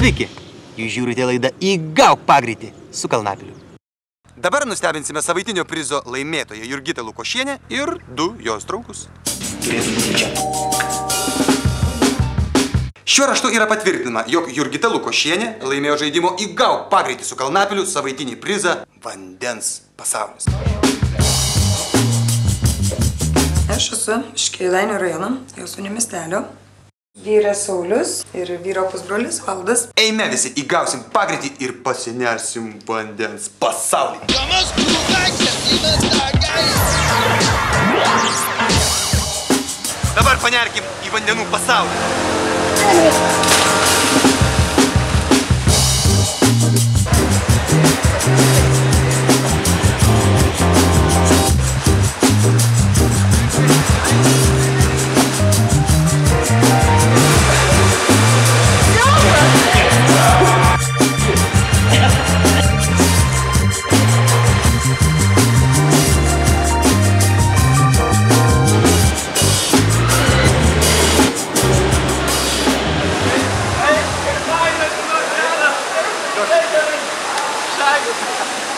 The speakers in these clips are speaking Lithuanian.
Sveiki, jūs žiūrite laidą Įgauk pagreitį su Kalnapiliu. Dabar nustebinsime savaitinio prizo laimėtoją Jurgitą Lukošienę ir 2 jos draugus. Šiuo raštu yra patvirtinama, jog Jurgita Lukošienė laimėjo žaidimo Įgauk pagreitį su Kalnapiliu savaitinį prizą Vandens pasaulis. Aš esu iš Kėdainių rajono, Jausūnio miestelio. Vyras Saulius ir vyro pusbrolis Valdas. Eime visi, įgausim pagreitį ir pasinersim vandens pasaulį. Dabar panerkim į vandenų pasaulį.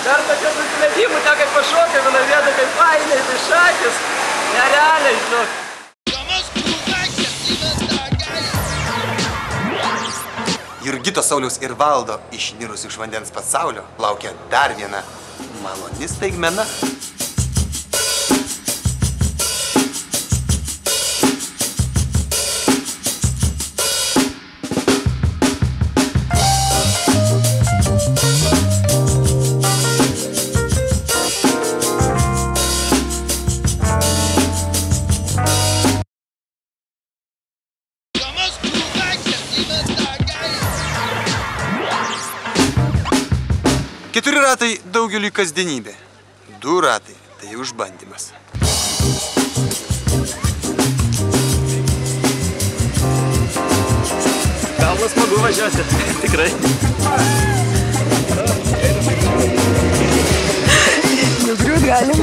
Dar tokių nusileidimų, ten kaip pašokai, vieną vietą kaip fainai, tai šakis. Nerealiai, žinok. Jurgitos, Sauliaus ir Valdo išnirusių iš vandens pasaulio laukia dar viena maloni staigmena. Keturi ratai daugeliui kasdienybė. 2 ratai tai užbandymas. Galvas smagu važiuoti, tikrai. Nugriūt galim.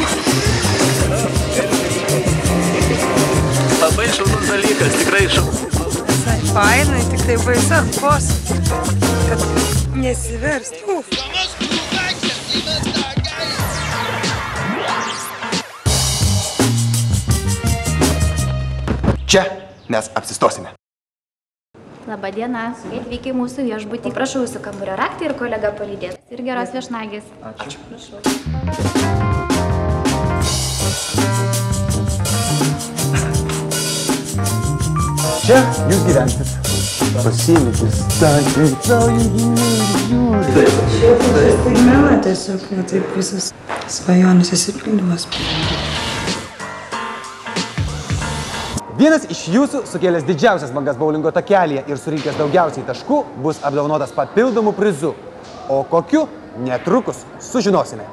Labai šaunus dalykas, tikrai šaunus. Visai fainai, tik tai baisa, kad nesiverst. Čia mes apsistosime. Labadiena. Atvykę į mūsų viešbutį. Prašau jūsų kambario raktą ir kolega palydės. Ir geros viešnagės. Ačiū. Prašau. Čia jūs gyvensit. Pasiimkite statį, Staigmena tiesiog, ne taip visas svajonės įsipildymas. Vienas iš jūsų sukėlęs didžiausias bangas boulingo takelyje ir surinkęs daugiausiai taškų bus apdovanotas papildomų prizų. O kokiu netrukus sužinosime.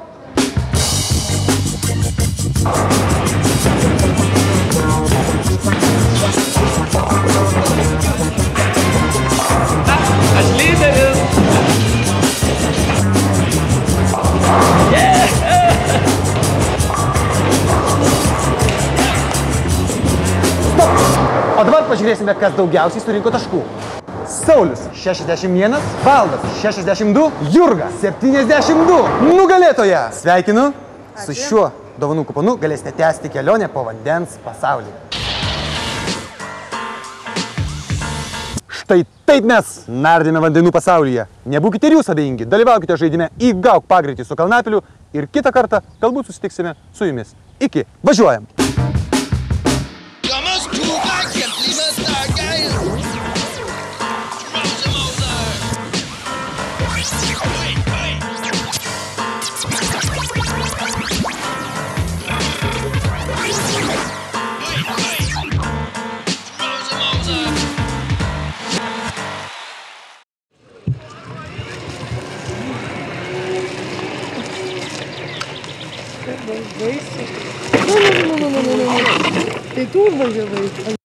Aš lyderis. O dabar pažiūrėsime, kas daugiausiai surinko taškų. Saulius 61, Valdas 62, Jurga 72. Nugalėtoja! Sveikinu! Su šiuo dovanų kuponu galėsite tęsti kelionę po vandens pasaulį. Štai taip mes nardėme vandenų pasaulyje. Nebūkite ir jūs abejingi, dalyvaukite žaidime Įgauk pagreitį su Kalnapiliu ir kitą kartą galbūt susitiksime su jumis. Iki, važiuojam! Tai tu važiavai.